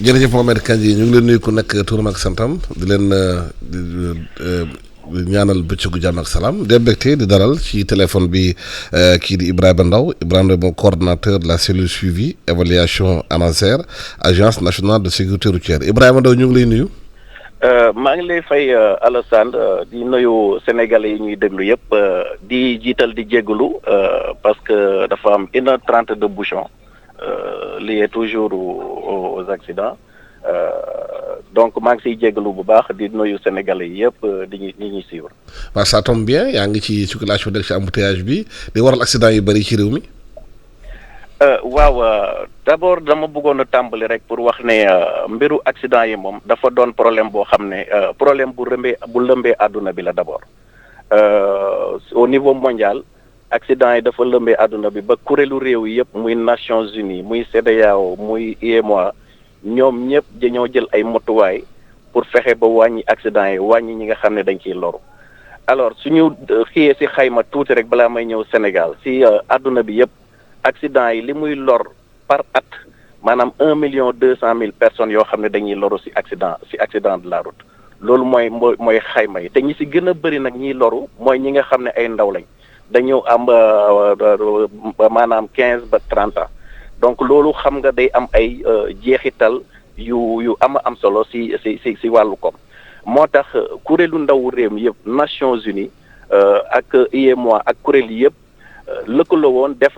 jërëjëf Mohamed Kandji ñu ngi leen nuyu ku nekk turam ak santam di leen ñaanal bëccëgu jàmm ak salaam de mbégte di dalal ci téléphone bi kii di Ibrahima Ndao Ibrahima Ndao coordonnateur de la cellule suivi évaluation ANASER agence nationale de sécurité routière Ibrahima Ndao ñu ngi lay nuyu. maa ngi lay fay Alassane di nuyu sénégalais yi ñuy déglu yëpp di jiital di jégalu parce que dafa am 1h30 de bouchon lié toujours aux accidents donc maa ngi siy jégalu bu baax di nuyu sénégalais yi yëpp di ñuy suivre. waaw ça tombe bien yaa ngi ci circulation bi nekk ci embouteillage bi di waral accident yu bëri ci réew mi. waaw d'abord dama bëggoon a tàmbali rek pour wax ne mbiru accident yi moom dafa doon problème boo xam ne problème bu lëmbee àdduna bi la d'abord au niveau mondial accident yi dafa lëmbee àdduna bi ba kuréelu réew yi yëpp muy Nations Unies muy CEDEAO muy UEMOA ñoom ñëpp dañoo jël ay motuwaay pour fexe ba wàññi accident yi wàññi ñi nga xam ne dañ ciy loru alors suñu xiyee si xayma tuuti rek balaa may ñëw Sénégal si àdduna bi yëpp accident yi li muy lor par at maanaam 1,2 million personnes yoo xam ne dañuy loru si accident de la route loolu mooy xayma yi te ñi si gën a bëri nag ñiy loru mooy ñi nga xam ne ay ndaw lañ dañoo am maanaam 15 ba 30 ans donc loolu xam nga day am ay jeexital yu am solo si wàllu koom moo tax kuréelu ndaw réew mi yëpp Nations Unies ak UEMOA ak kuréel yi yëpp lëkkaloo woon def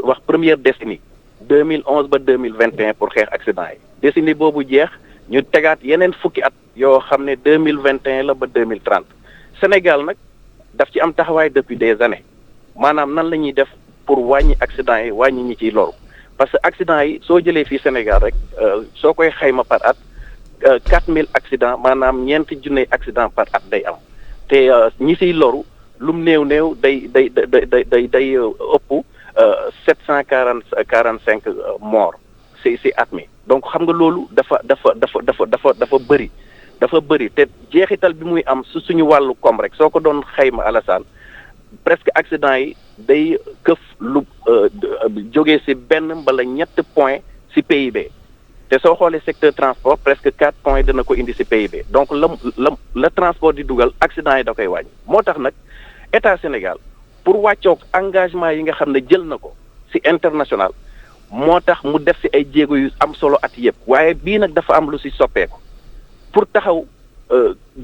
wax première décennie 2011 ba 2021 pour xeex accident yi décennie boobu jeex ñu tegaat yeneen fukki at yoo xam ne 2021 la ba 2030 Sénégal nag daf ci am taxawaay depuis des années maanaam nan la ñuy def pour wàññi accident yi wàññi ñi ciy loru parce que accident yi soo jëlee fii Sénégal rek soo koy xayma par at 4000 accidents maanaam ñeenti junne accident par at day am te ñi ciy loru lum néew day ëpp 745 morts si at mi donc xam nga loolu dafa bëri te jeexital bi muy am suñu wàllu koom rek soo ko doon xayma Alassane presque accident yi day këf lu jógee si benn mbala ñett point si PIB te soo xoolee secteur transport presque 4 points dana ko indi si PIB donc la transport di dugal accident yi da koy wàññi moo tax nag état Sénégal pour wàccoog engagement yi nga xam ne jël na ko ci international moo tax mu def ci ay jéego yu am solo at yëpp waaye bii nag dafa am lu ci soppeeku pour taxaw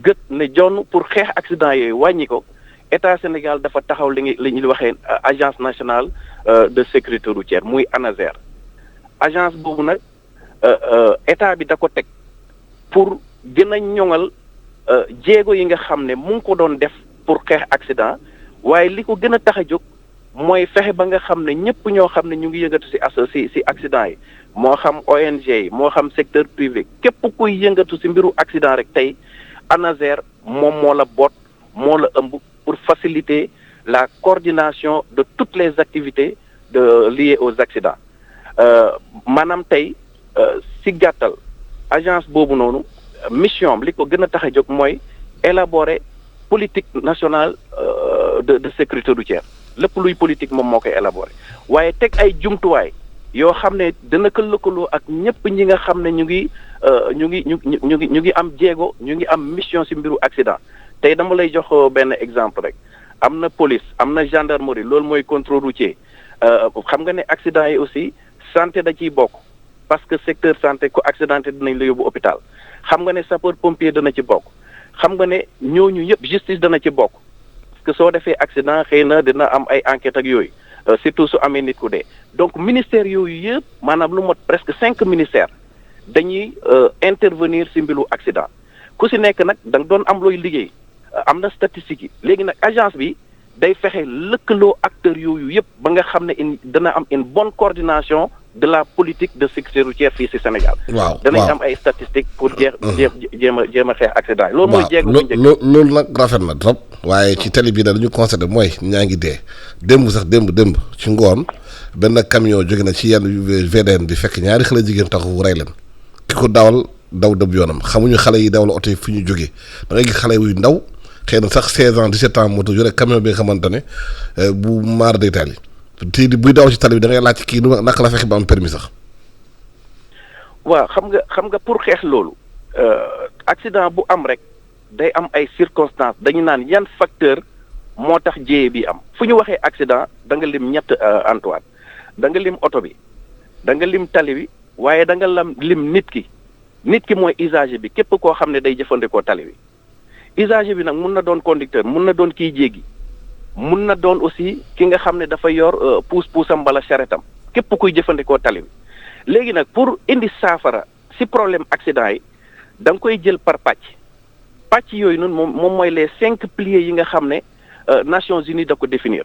gët ne jonn pour xeex accident yooyu wàññi ko état Sénégal dafa taxaw li ñuy waxee agence nationale de sécurité routière muy ANASER agence boobu nag état bi da ko teg pour gën a ñoŋal jéego yi nga xam ne mu ngi ko doon def pour xeex accident waaye li ko gën a tax a jóg mooy fexe ba nga xam ne ñëpp ñoo xam ne ñu ngi yëngatu ci accident yi moo xam ONG yi moo xam secteur privé képp kuy yëngatu ci mbiru accident rek tey ANASER moom moo la boot moo la ëmb pour faciliter la coordination de toutes les activités liées aux accidents maanaam tey ci gàttal agence boobu noonu mission li ko gën a tax a jóg mooy élaborer politique nationale de sécurité routière lépp luy politique moom moo koy élaborer waaye teg ay jumtuwaay yoo xam ne dana ko lëkkaloo ak ñëpp ñi nga xam ne ñu ngi am jéego ñu ngi am mission ci mbiru accident tey dama lay jox benn exemple rek am na police am na gendarmerie loolu mooy contrôle routier xam nga ne accident yi aussi santé da ciy bokk parce que secteur santé ko accidenté dinañ la yóbbu hôpital xam nga ne sapeur pompier dana ci bokk xam nga ne ñooñu yëpp justice dana ci bokk parce que soo defee accident xëy na dina am ay enquête ak yooyu surtout su amee nit ku dee donc ministère yooyu yëpp maanaam lu mot presque 5 ministères dañuy intervenir ci mbiru accident ku ci nekk nag da nga doon am looy liggéey am na statistiques yi léegi nag agence bi day fexe lëkkaloo acteurs yooyu yëpp ba nga xam ne dana am une bonne coordination de la politique de sécurité routière fii ci Sénégal. waaw danañ am ay statistiques pour jéem a xeex accident yi. loolu mooy jéego bu njëkk loolu nag rafet na trop. waaye ci télé bi daal dañu constaté mooy ñaa ngi dee démb ci ngoon benn camion jóge na ci yenn VDN di fekk ñaari xale jigéen taxawu rey leen ki ko dawal daw dëbb yoonam xamuñu xale yi dawal oto yi fu ñu jógee da ngay gis xale yu ndaw xëy na sax 16 ans 17 ans moto yore camion bi nga xamante ne bu maar day taal yi te buy daw ci tali bi da ngay laaj kii naka la fexe ba am permis sax. waaw xam nga pour xeex loolu accident bu am rek day am ay circonstances dañu naan yan facteur moo tax jéye bi am fu ñu waxee accident da nga lim ñett Antoine da nga lim oto bi da nga lim tali bi waaye da nga lim nit ki mooy usager bi képp koo xam ne day jëfandikoo tali bi usager bi nag mun na doon conducteur mun na doon kiy jéggi mun na doon aussi ki nga xam ne dafa yor puus-puusam wala charrettam képp kuy jëfandikoo tali bi léegi nag pour indi saafara si problème accident yi da nga koy jël par pàcc yooyu noonu moom mooy les 5 piliers yi nga xam ne Nations Unies da ko définir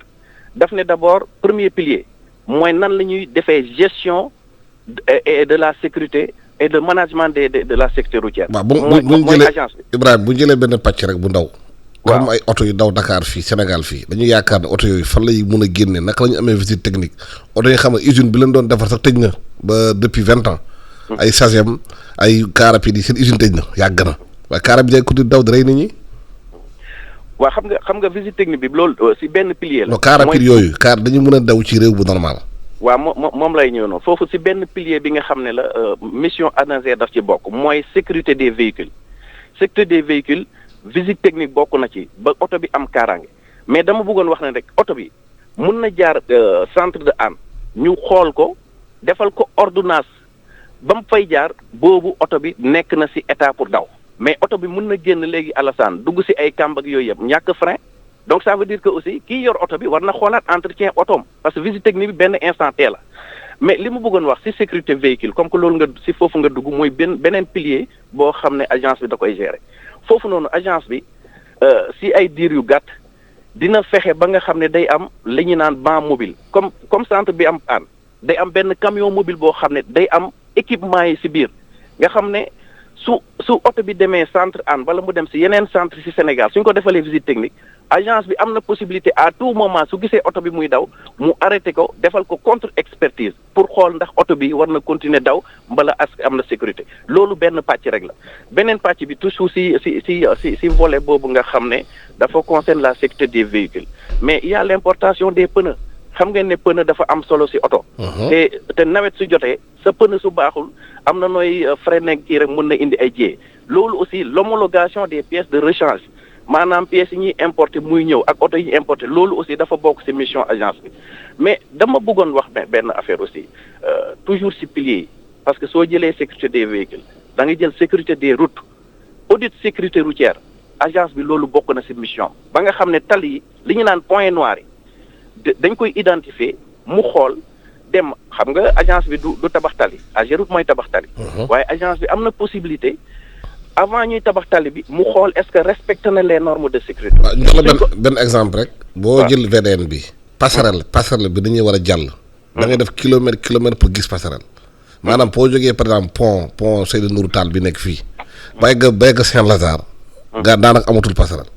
daf ne d'abord premier pilier mooy nan la ñuy defee gestion et de la sécurité et de management de la sécurité routière. waaw mooy agence bi Ibrahima bu ñu jëlee benn pàcc rek bu ndaw. waaw am ay oto yu daw Dakar fii Sénégal fii dañu yaakaar ne oto yooyu fan lay mun a génne naka la ñu amee visite technique oto yi xam ne usine bi leen doon defar sax tëj na ba depuis 20 ans. ay SAGEM ay car rapide yi seen usine tëj na yàgg na waaye car rapide yi ku di daw di rey nit ñi. waaw xam nga visite technique bi loolu si benn pilier la. non car rapide yooyu car dañu mën a daw ci réew bu normal. waaw moom lay ñëw noonu foofu si benn pilier bi nga xam ne la mission ANASER daf ci bokk mooy sécurité des véhicules visite technique bokk na ci ba oto bi am kaaraange mais dama bëggoon wax ne rek oto bi mun na jaar centre de Hann ñu xool ko defal ko ordonnance ba mu fay jaar boobu oto bi nekk na ci état pour daw mais oto bi mun na génn léegi Alassane dugg ci ay kàmb ak yooyu yëpp ñàkk frein donc ça veut dire que aussi kii yor oto bi war na xoolaat entretien otoom parce que visite technique bi benn instant tee la mais li mu bëggoon wax ci sécurité véhicule comme que loolu nga ci foofu nga dugg mooy beneen pilier boo xam ne agence bi da koy gérer foofu noonu agence bi ci ay diir yu gàtt dina fexe ba nga xam ne day am li ñu naan banc mobile comme centre bi am Hann day am benn camion mobile boo xam ne day am équipement yi ci biir nga xam ne su oto bi demee centre Hann wala mu dem ci yeneen centre ci Sénégal suñ ko defalee visite technique agence bi am na possibilité à tout moment su gisee oto bi muy daw mu arrêté ko defal ko contre expertise pour xool ndax oto bi war na continuer daw mbala am na sécurité loolu benn pàcc rek la beneen pàcc bi toujours ci volet boobu nga xam ne dafa concerne la sécurité des véhicules mais il y a l'importation des pneus xam ngeen ne pneu dafa am solo ci oto te nawet su jotee sa pneu su baaxul am na nooy freiner kii rek mën na indi ay jiyee loolu aussi l'homologation des pièces de rechange maanaam pièces yi ñuy importer muy ñëw ak oto yi ñuy importer loolu aussi dafa bokk ci mission agence bi mais dama bëggoon wax benn affaire aussi toujours ci piliers yi parce que soo jëlee sécurité des véhicules da nga jël sécurité des routes audit sécurité routière agence bi loolu bokk na ci mission ba nga xam ne tali yi li ñu naan point noir yi dañ koy identifier mu xool dem xam nga agence bi du tabax tali AGEROUTE mooy tabax tali waaye agence bi am na possibilité avant ñuy tabax tali bi mu xool est-ce que respecté na les normes de sécurité. waaw ñu jox la benn exemple rek. boo jël VDN bi. passerelle bi dañuy war a jàll. da ngay def kilomètre pour gis passerelle. maanaam boo jógee par exemple pont Seydou Nourou Tall bi nekk fii. bàyyi nga Saint-Lazare. gaa daanaka amatul passerelle.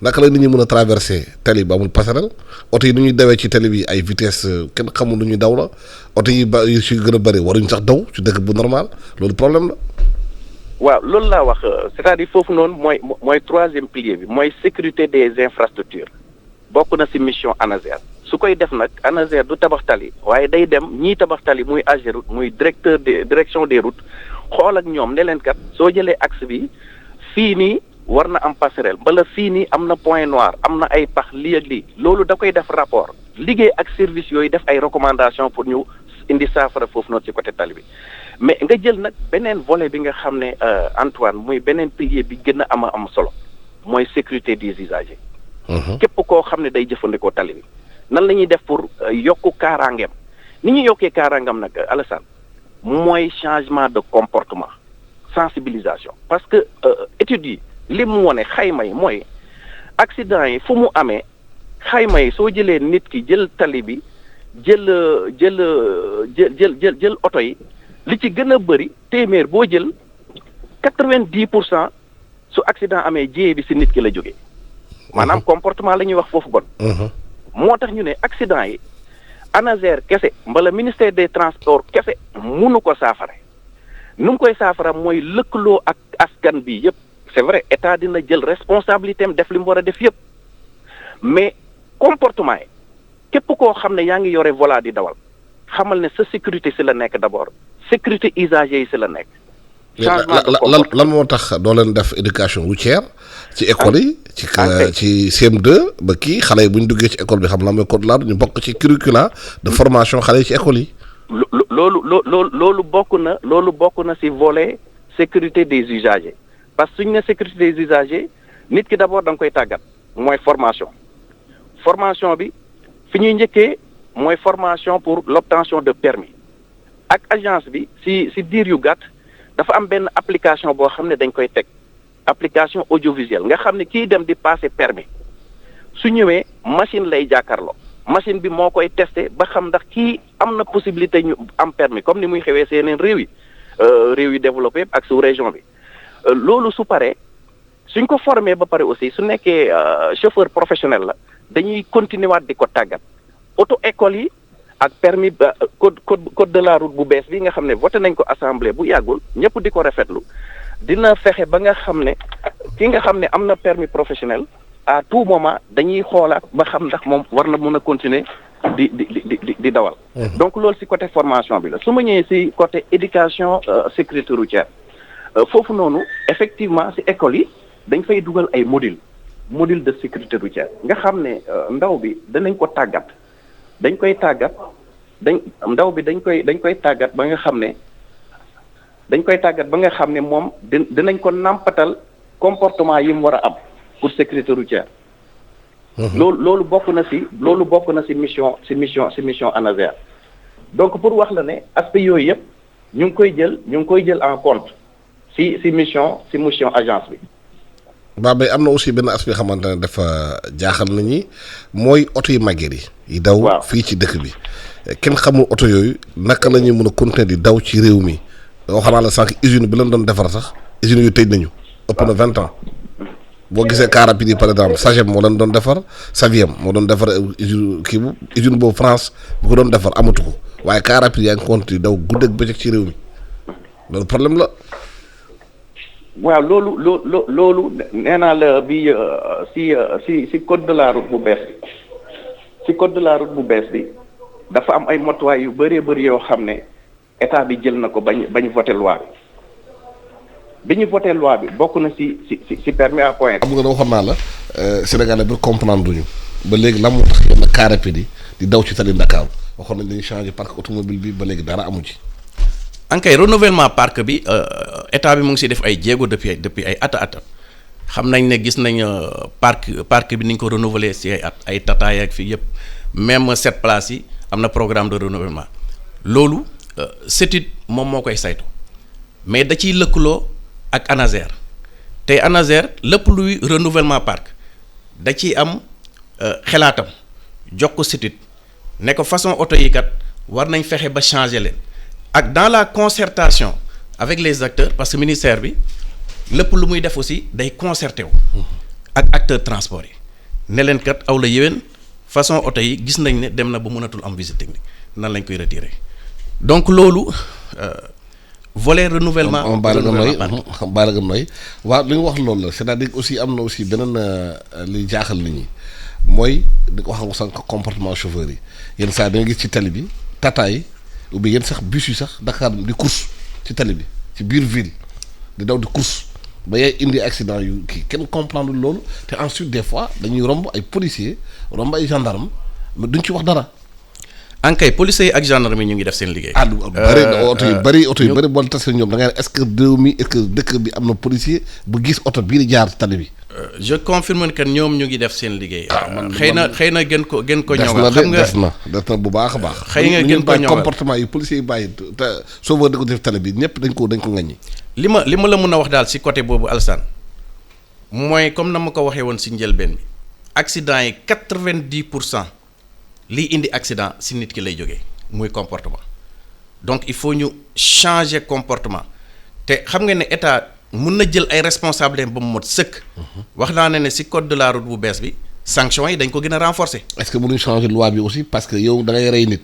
naka la nit ñi mën a traverser tali bi amul passerelle oto yi nu ñuy dawee ci tali bi ay vitesse kenn xamul lu ñuy daw la oto yi yu si gën a bëri waruñu sax daw ci dëkk bu normal loolu problème la. waaw loolu laa wax c'est-à-dire foofu noonu mooy troisième pilier bi mooy sécurité des infrastructures bokk na ci mission ANASER su koy def nag ANASER du tabax tali waaye day dem ñiy tabax tali muy AGEROUTE muy direction des routes xool ak ñoom ne leen kat soo jëlee axe bi fii nii war na am passerelle bala fii nii am na point noir am na ay pax lii ak lii loolu da koy def rapport liggéey ak service yooyu def ay recommandations pour ñu indi saafara foofu noonu ci côté tali bi mais nga jël nag beneen volet bi nga xam ne Antoine muy beneen pilier bi gën a am solo mooy sécurité des usagers. képp koo xam ne day jëfandikoo tali bi nan la ñuy def pour yokku kaaraangeem ni ñu yokkee kaaraangeem nag Alassane mooy changement de comportement sensibilisation parce que études yi li mu wone xayma yi mooy accident yi fu mu amee xayma yi soo jëlee nit ki jël tali bi jël oto yi li ci gën a bëri téeméer boo jël 90% su accident amee jéye bi ci nit ki la jógee maanaam comportement la ñuy wax foofu bon moo tax ñu ne accident yi ANASER kese mbala ministère des transports kese munu ko saafara nu mu koy saafara mooy lëkkaloo ak askan bi yëpp c'est vrai état dina jël responsabilité am def li mu war a def yëpp mais comportement yi képp koo xam ne yaa ngi yore volant di dawal xamal ne sa sécurité ci la nekk d'abord sécurité usagers yi si la nekk. lan moo tax doo leen def éducation routière ci école yi. ci CM2 ba kii xale yi bu ñu duggee ci école bi xam la mooy code de la route ñu bokk ci curricula de formation xale yi ci école yi. loolu bokk na ci volet sécurité des usagers parce que suñu ne sécurité des usagers nit ki d'abord da nga koy tàggat mooy formation bi fi ñuy njëkkee mooy formation pour l'obtention de permis ak agence bi ci diir yu gàtt dafa am benn application boo xam ne dañ koy teg application audiovisuelle nga xam ne kii dem di passer permis su ñëwee machine lay jàkkaarloo machine bi moo koy testé ba xam ndax kii am na possibilité ñu am permis comme ni muy xewee seen réew yi développé ak sous région bi loolu su paree suñ ko formé ba pare aussi su nekkee chauffeur professionnel la dañuy continuer waat di ko tàggat auto école yi ak permis code de la route bu bees bi nga xam ne voté nañ ko assemblée bu yàggul ñëpp di ko rafetlu dina fexe ba nga xam ne ki nga xam ne am na permis professionnel à tout moment dañuy xoolaat ba xam ndax moom war na mën a continuer di dawal. donc loolu ci côté formation bi la su ma ñëwee ci côté éducation sécurité routière foofu noonu effectivement ci école yi dañ fay dugal ay module de sécurité routière nga xam ne ndaw bi danañ ko tàggat dañ koy tàggat ba nga xam ne moom dinañ ko nàmpatal comportement yi mu war a am pour sécurité routière. loolu bokk na ci mission ANASER donc pour wax la ne aspect yooyu yëpp ñu ngi koy jël en compte ci mission agence bi. Babay am na aussi benn aspect xamante ne dafa jaaxal nit ñi mooy oto yu màgget yi daw fii ci dëkk bi kenn xamul oto yooyu naka la ñuy mën a continuer di daw ci réew mi waxoon naa la sànq usine bi leen doon defar sax usine yu tëj nañu ëpp na 20 ans boo gisee car rapide yi par exemple Sagem moo leen doon defar Saviem moo doon defar usine boobu France bu ko doon defar amatu ko waaye car rapide yaa ngi continuer daw guddeeg bëccëg ci réew mi loolu problème la. waaw loolu nee naa la bi ci code de la route bu bees bi dafa am ay motuwaay yu bëree bëri yoo xam ne état bi jël na ko bañ voté loi bi ñu voté loi bi bokk na ci permis à point. xam nga waxoon naa la Sénégalais bi comprendre duñu ba léegi lan moo tax yenn car rapide yi di daw ci tali Dakar waxoon nañ dañuy changer parc automobile bi ba léegi dara amu ci. ankay renouvellement parc bi état bi mu ngi si def ay jéego depuis ay at xam nañ ne gis nañ parc bi ni ñu ko renouveler si ay at ay tataay ak fii yëpp même 7 places yi am na programme de renouvellement loolu CETUD moom moo koy saytu mais da ciy lëkkaloo ak ANASER te ANASER lépp luy renouvellement parc da ciy am xalaatam jox ko CETUD ne ko façon oto yi kat war nañ fexe ba changer leen. ak dans la concertation avec les acteurs parce que ministère bi lépp lu muy def aussi day concerté wu ak acteurs transport yi ne leen kat aw la yéwén façon oto yi gis nañ ne dem na ba mënatul am visite technique nan lañ koy retirer donc loolu volet renouvellement. baala nga nooy waaw li nga wax loolu la c'est-à-dire aussi am na aussi beneen li jaaxal nit ñi mooy di ko wax nga sànq comportement chauffeur yi yenn saa da nga gis ci tali bi tata yi ou bien yenn sax bus yi sax Dakar di course ci tali bi ci biir ville di daw di course ba yaay indi accident yu kii kenn comprendre loolu te ensuite des fois dañuy romb ay policiers romb ay gendarmes mais duñ ci wax dara. ankay policiers yi ak gendarmes yi ñu ngi def seen liggéey. oto yu bëri boo tasee ñoom da ngay est-ce que réew mi est-ce que dëkk bi am na policier bu gis oto bii di jaar ci tali bi. je confirme que ñoom ñu ngi def seen liggéey. xëy na gën ko ñoŋal. xam nga des na bu baax a baax. xëy nga gën ko ñoŋal comportement yi policiers yi bàyyi te sauveur di ko def tali bi ñëpp dañ ko ŋaññi. li ma la mën a wax daal si côté boobu Alassane mooy comme na ma ko waxee woon si njëlbeen bi accident yi 90% liy indi accident si nit ki lay jógee muy comportement donc il faut ñu changer comportement te xam nga ne état mun na jël ay responsabilités ba mu mot sëkk. wax naa ne si code de la route bu bees bi sanctions yi dañ ko gën a renforcer. est-ce que mënuñ changer loi bi aussi parce que yow da ngay rey nit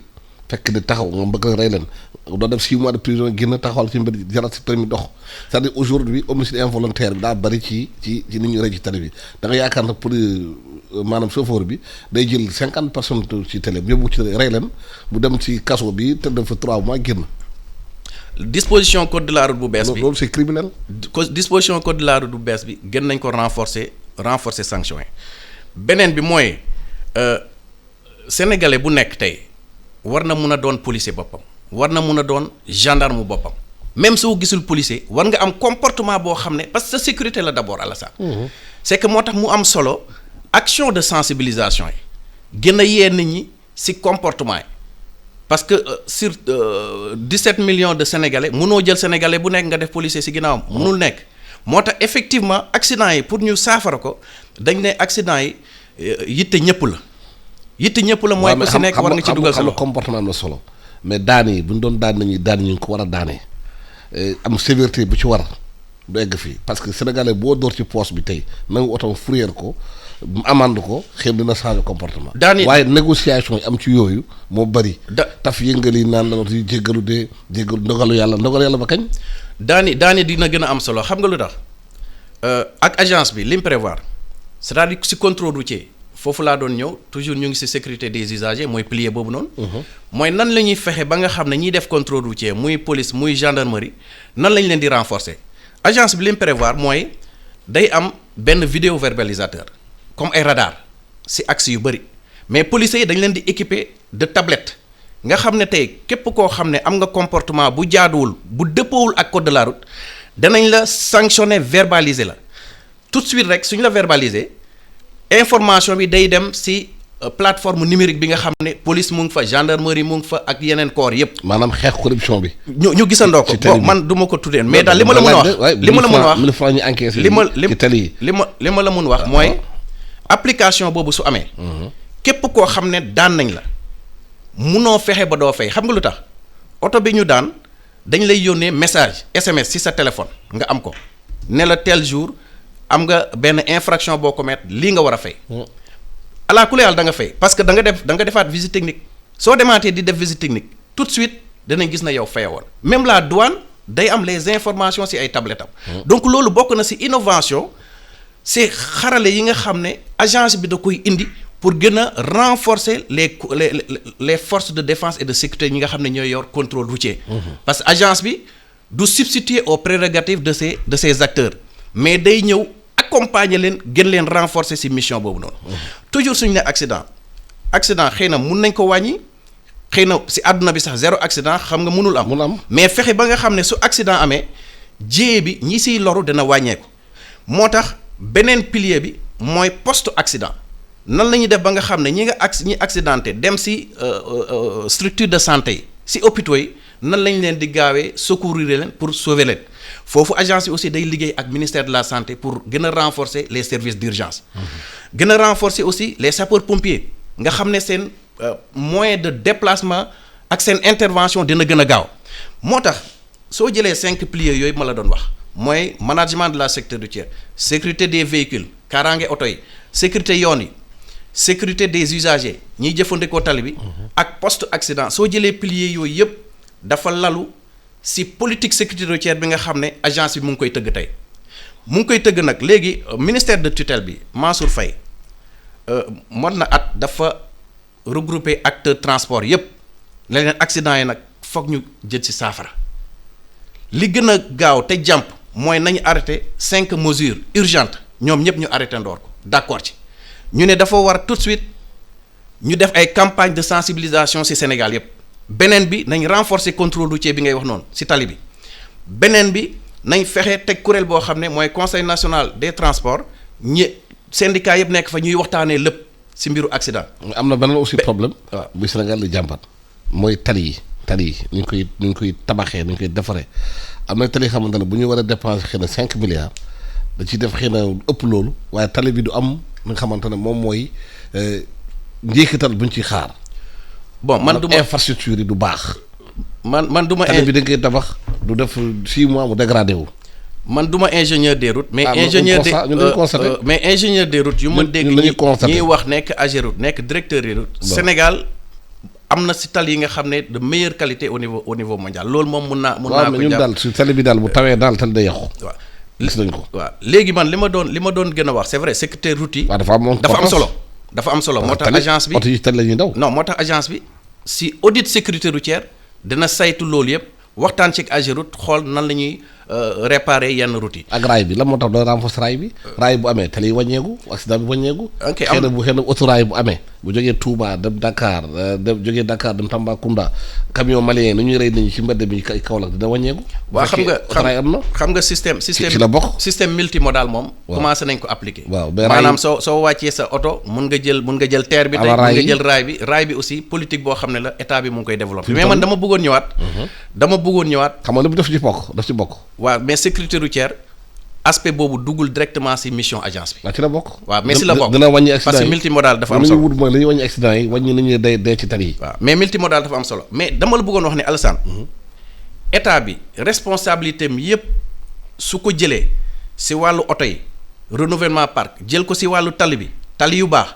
fekk di taxaw nga bëgg rey leen doo def 6 mois de prison génn taxawal ci mbir jaral si permis dox c'est-à-dire aujourd'hui homicide involontaire bi daa bari ci nit ñu rey ci tali bi da nga yaakaar nag pour maanaam chauffeur bi day jël 50 personnes ci télé bi yóbbu ci rey leen mu dem ci kaso bi tëdd fa 3 mois génn. disposition code de la route bu bees bi loolu c'est criminel. disposition code de la route bu bees bi gën nañ ko renforcer sanction yi beneen bi mooy sénégalais bu nekk tey war na mun a doon policier boppam war na mun a doon gendarme boppam même soo gisul policier war nga am comportement boo xam ne parce que sa sécurité la d'abord Alassane. c'est que moo tax mu am solo action de sensibilisation yi gën a yee nit ñi ci comportement yi parce que sur 17 millions de sénégalais mënoo jël sénégalais bu nekk nga def policier ci ginnaawam. mënul nekk moo tax effectivement accident yi pour ñu saafara ko dañ ne accident yi yitte ñëpp la. yitte ñëpp la mooy ku si nekk war nga ci dugal sa loxo comportement am na solo mais daan yi bu ñu doon daan nañu daan ñu ngi ko war a daanee am sévérité bu ci war du egg fii parce que sénégalais boo door ci poste bi tey nangu otom fourrière ko amande ko xëy dina changer comportement. daan yi waaye négociation yi am ci yooyu moo bëri. taf yëngali naan la di jéggalu dee jéggalu ndogalu yàlla ba kañ. daan yi dina gën a am solo xam nga lu tax ak agence bi li mu prévoir c'est-à-dire si contrôle routier foofu laa doon ñëw toujours ñu ngi ci sécurité des usagers mooy pilier boobu noonu. mooy nan la ñuy fexe ba nga xam ne ñiy def contrôle routier muy police muy gendarmerie nan lañ leen di renforcer agence bi li mu prévoir mooy day am benn vidéo verbalisateur comme ay radar ci axe yu bëri mais policiers yi dañ leen di équiper de tablette nga xam ne tey képp koo xam ne am nga comportement bu jaaduwul bu dëppoowul ak code de la route danañ la sanctionner verbaliser la tout de suite rek suñ la verbaliser. information bi day dem ci plateforme numérique bi nga xam ne police mu ngi fa gendarmerie mu ngi fa ak yeneen corps yépp. maanaam xeex corruption bi. ñu gisandoo ko bon man du ma ko tuddee mais daal li ma la mën a wax li ma la mën a wax mooy application boobu su amee. képp koo xam ne daan nañ la munoo fexe ba doo fay xam nga lu tax oto bi ñu daan dañ lay yónnee message SMS ci sa téléphone nga am ko ne la tel jour. am nga benn infraction boo commettre lii nga war a fay. alaa ku la yàlla da nga fay parce que da nga defaat visite technique soo demaatee di def visite technique tout de suite danañ gis na yow fayewoon même la douane day am les informations ci ay tablettes am. donc loolu bokk na ci innovation ci xarale yi nga xam ne agence bi da koy indi pour gën a renforcer les forces de défense et de sécurité ñi nga xam ne ñooy yor contrôle routier. parce que agence bi du substituer aux prérogatives de ces acteurs mais day ñëw. accompagner leen gën leen renforcer ci mission boobu noonu. toujours suñu ne accident xëy na mun nañ ko wàññi xëy na ci àdduna bi sax 0 accident xam nga mënul am. mais fexe ba nga xam ne su accident amee jéye bi ñi ciy loru dana wàññeeku. moo tax beneen pilier bi mooy post accident nan la ñuy def ba nga xam ne ñi accidenté dem ci structure de santé yi ci hôpitaux yi nan lañ leen di gaawee secourir leen pour sauver leen. foofu agence yi aussi day liggéey ak ministère de la santé pour gën a renforcer les services d'urgence gën a renforcer aussi les sapeurs pompiers nga xam ne seen moyen de déplacement ak seen intervention dina gën a gaaw moo tax soo jëlee 5 piliers yooyu ma la doon wax mooy management de la sécurité routière sécurité des véhicules kaaraange oto yi sécurité yoon yi sécurité des usagers ñiy jëfandikoo tali bi ak post accident soo jëlee piliers yooyu yëpp dafa lalu ci politique sécurité routière bi nga xam ne agence bi mu ngi koy tëgg tey mu ngi koy tëgg nag léegi ministère de tutelle bi Mansour Faye mot na at dafa regrouper acteurs transport yépp la leen accident yi nag foog ñu jël ci saafara li gën a gaaw te jàmp mooy nañu arrêté 5 mesures urgentes ñoom ñëpp ñu arrêté ndoor ko d'accord ci ñu ne dafa war tout de suite ñu def ay campagne de sensibilisation ci Sénégal yépp beneen bi nañ renforcer contrôle routier bi ngay wax noonu ci tali bi beneen bi nañ fexe teg kuréel boo xam ne mooy conseil national des transports syndicat yëpp nekk fa ñuy waxtaanee lépp ci mbiru accident. am na beneen aussi problème. waaw bu Sénégal di jàmbat. mooy tali yi ni ñu koy tabaxee ni ñu koy defaree am na tali yi xamante ne bu ñu war a dépenser xëy na 5 milliards da ciy def xëy na ëpp loolu waaye tali bi du am li nga xamante ne moom mooy njeexital bu ñu ciy xaar. bon man du ma infrastructure yi du baax. man du ma. tali bi da ngay tabax du def 6 mois mu dégradé wu. man du ma ingénieur des routes. mais ingénieur des routes yu ma dégg ñuy wax nekk AGEROUTE nekk directeur des routes. Sénégal am na ci tali yi nga xam ne de meilleure qualité au niveau mondial loolu moom mun naa ko jàpp ñun daal ci tali bi daal bu tawee daal tali day yàqu. waaw gis nañ ko. waaw léegi man li ma doon gën a wax c'est vrai sécurité route yi. waaw dafa am solo. moo tax agence bi oto yi tali la ñuy daw. non moo tax agence bi ci audit sécurité routière dina saytu loolu yëpp waxtaan ci AGEROUTE xool nan la ñuy réparer yenn routes yi. ak raay bi lan moo tax doo renforcer raay bi. raay bu amee tali wàññeeku accident bi wàññeeku. ok xëy na autoraay bu amee bu jógee Touba dem Dakar jógee Dakar dem Tambacounda camion malien ni ñuy rey nañu ci mbedd bi Kaolack dina wàññeeku. waaw xam nga système ci la bokk système multimodal moom. commencé nañ ko appliquer. waaw maanaam soo wàccee sa oto mun nga jël terre bi. mun nga jël raay bi aussi politique boo xam ne la état bi mu ngi koy développer. mais man dama bëggoon ñëwaat. xam nga lépp daf ci bokk. waaw mais sécurité routière aspect boobu duggul directement ci mission agence bi. ci la bokk. waaw mais ci la bokk dina wàññi accident yi parce que multimodal dafa am solo. li ñuy wut mooy li ñuy wàññi accident yi wàññi li ñuy dee ci tali yi. waaw mais multimodal dafa am solo mais dama la bëggoon wax ne Alassane. état bi responsabilité am yépp su ko jëlee ci wàllu oto yi renouvellement parc jël ko ci wàllu tali yu baax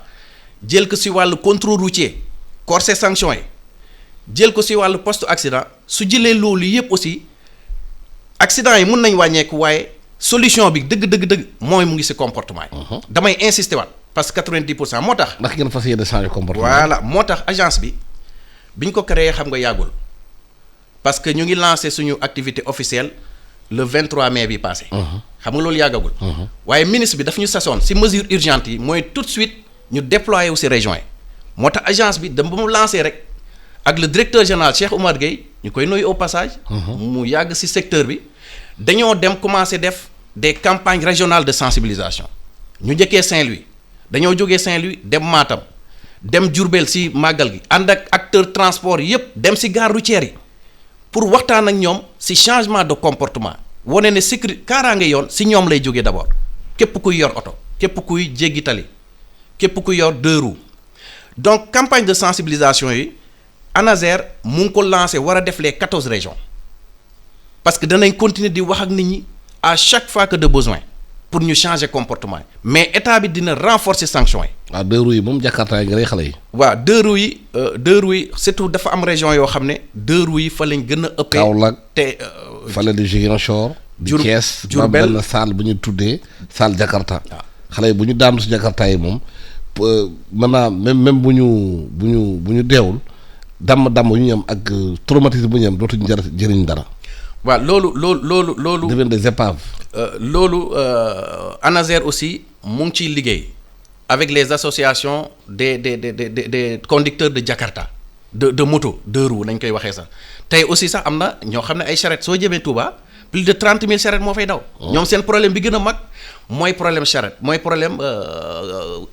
jël ko ci wàllu contrôle routier corser sanction yi jël ko ci wàllu poste accident su jëlee loolu yépp aussi. accident yi mun nañ wàññeeku waaye solution bi dëgg mooy mu ngi ci comportement yi. damay insister waat parce que 90% moo tax. ndax ngeen fas yéene changer comportement. voilà moo tax agence bi ñu ko créé xam nga yàggul parce que ñu ngi lancé suñu activité officielle le 23 mai bi passé. xam nga loolu yàggagul. waaye ministre bi daf ñu sasoon ci mesure urgente yi mooy tout de suite ñu déployer wu ci région yi moo tax agence bi ba mu lancé rek ak le directeur général Cheikh Oumar Gueye ñu koy nuyu au passage. mu yàgg ci secteur bi. dañoo dem commencer def des campagnes régionales de sensibilisation ñu njëkkee Saint-Louis dañoo jógee Saint-Louis dem Matam dem Diourbel ci màggal gi ànd ak acteurs transport yépp dem ci gare routière yi pour waxtaan ak ñoom ci changement de comportement wane ne sécurité kaaraange yoon ci ñoom lay jógee d'abord képp kuy yor oto képp kuy jéggi tali képp kuy yor deux roues donc campagne de sensibilisation yi ANASER mu ngi ko lancé war a def les 14 régions. parce que danañ continuer di wax ak nit ñi à chaque fois que de besoin pour ñu changer comportement yi mais état bi dina renforcer sanction yi. waaw deux roues yi moom Jakarta yi nga rey xale yi. waaw deux roues yi surtout dafa am région yoo xam ne deux roues yi fa lañ gën a ëppee. Kaolack te fale di Ziguinchor. di Thiès Diourbel benn salle bu ñu tuddee salle Jakarta. waaw xale yi bu ñu daanu si Jakarta yi moom maintenant même bu ñu deewul damm yu ñu am ak traumatisme bu ñu am dootuñu jëriñ dara. waaw loolu. deviennent des épaves. loolu ANASER aussi mu ngi ciy liggéey avec les associations des conducteurs de Jakarta de moto deux roues nañ koy waxee sax tey aussi sax am na ñoo xam ne ay charrette soo jëmee Touba plus de 30 000 charrettes moo fay daw. ñoom seen problème bi gën a mag mooy problème charrette mooy problème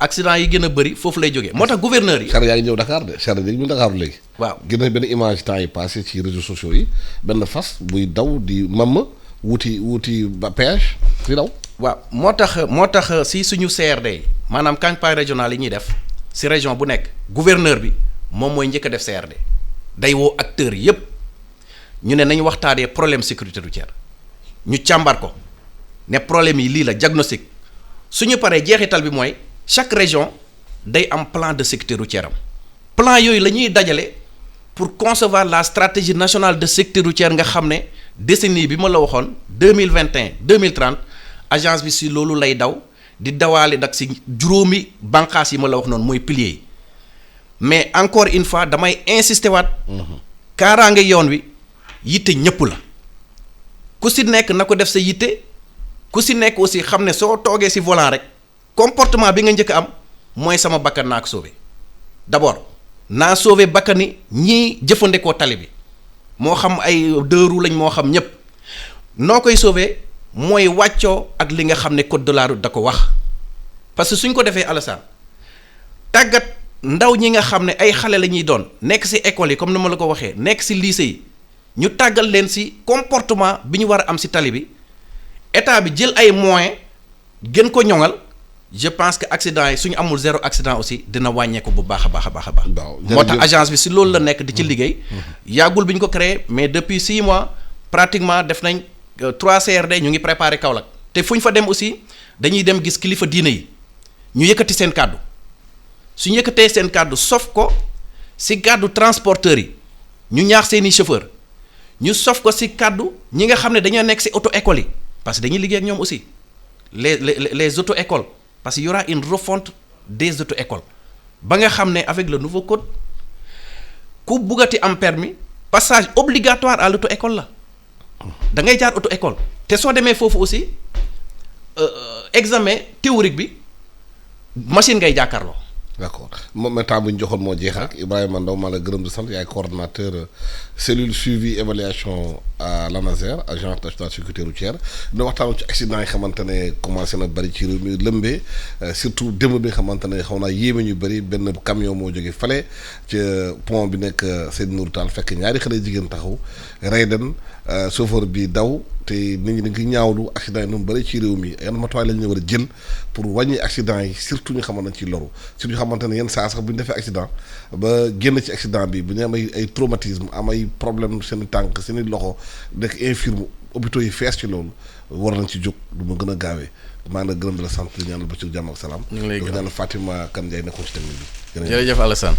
accident yi gën a bëri foofu lay jógee moo tax gouverneur yi. charrette yaa ngi ñëw Dakar de charrette yi ñu Dakar léegi. waaw gis nañ benn image temps yi passé ci réseaux sociaux yi benn fas buy daw di mamm wuti ba péage di daw. waaw moo tax si suñu CRD maanaam campagne régionale yi ñuy def si région bu nekk gouverneur bi moom mooy njëkk a def CRD day woo acteurs yépp ñu ne nañu waxtaanee problème sécurité routière ñu càmbar ko ne problème yi lii la diagnostic suñu paree jeexital bi mooy chaque région day am plan de sécurité routière am plan yooyu la ñuy dajale pour concevoir la stratégie nationale de sécurité routière nga xam ne décennie bi ma la waxoon 2021 2030 agence bi si loolu lay daw di dawaale nag si juróomi bànqaas yi ma la wax noonu mooy piliers yi mais encore une fois damay insister waat. kaaraange yoon wi yitte ñëpp la ku si nekk na ko def sa yitte ku si nekk aussi xam ne soo toogee si volant rek comportement bi nga njëkk am mooy sama bakkan naa ko sauver d'abord naa sauver bakkani ñii jëfandikoo tali bi moo xam ay deux roues lañ moo xam ñëpp noo koy sauver mooy wàccoo ak li nga xam ne code de la route da ko wax parce que suñ ko defee Alassane tàggat ndaw ñi nga xam ne ay xale la ñuy doon nekk ci école yi comme ni ma la ko waxee nekk ci lycée yi ñu tàggal leen ci comportement bi ñu war a am ci tali bi état bi jël ay moyens gën ko ñoŋal je pense que accident yi suñu amul zéro accident aussi dina wàññeeku bu baax a baax a baax a baax. moo tax agence bi ci loolu la nekk di ci liggéey. yàggul bi ñu ko créé mais depuis 6 mois pratiquement def nañ 3 CRD ñu ngi préparé Kaolack te fu ñu fa dem aussi dañuy dem gis kilifa diine yi ñu yëkkati seen kàddu suñu yëkkatee seen kàddu sof ko ci kàddu transporteurs yi ñu ñaax seeni chauffeur ñu sof ko ci kàddu ñi nga xam ne dañoo nekk ci auto école yi parce que dañuy liggéey ak ñoom aussi les auto écoles parce que y aura une refonte des auto écoles ba nga xam ne avec le nouveau code ku buggati am permis passage obligatoire à l'auto école la da ngay jaar auto école te soo demee foofu aussi examen théorique bi machine ngay jàkkaarloo. d'accord moom temps bu ñu joxoon moo jeex rek Ibrahima Ndaw maa la gërëm di sant yaay coordonnateur cellule suivi évaluation à l'ANASER agence nationale sécurité routière dina waxtaan ci accident yi xamante ne commencé na bëri ci réew mi lëmbee surtout démb bi nga xamante ne xaw naa yéeme ñu bëri benn camion moo jógee fale ca pont bi nekk Seydou Nourou Tall fekk ñaari xale jigéen taxaw rey den chauffeur bi daw te nit ñi dañ koy ñaawlu accident yi nu mu bëri ci réew mi yan matuwaay lañ ñu war a jël pour wàññi accident yi surtout ñu xamante ne ci loru surtout ñu xamante ne yenn saa sax bu ñu defee accident ba génn ci accident bi bu ñu am ay traumatisme am ay problème seen i tànk seen i loxo nekk infirme hôpitaux yi fees ci loolu war nañ ci jóg du ma gën a gaawee maa ngi la gërëm di la sant di ñaanal ba ci jàmm ak salaam. ñu ngi lay gërëm ñaanal Fatima Kane Ndiaye nekkoon ci technique bi. jërëjëf Alassane.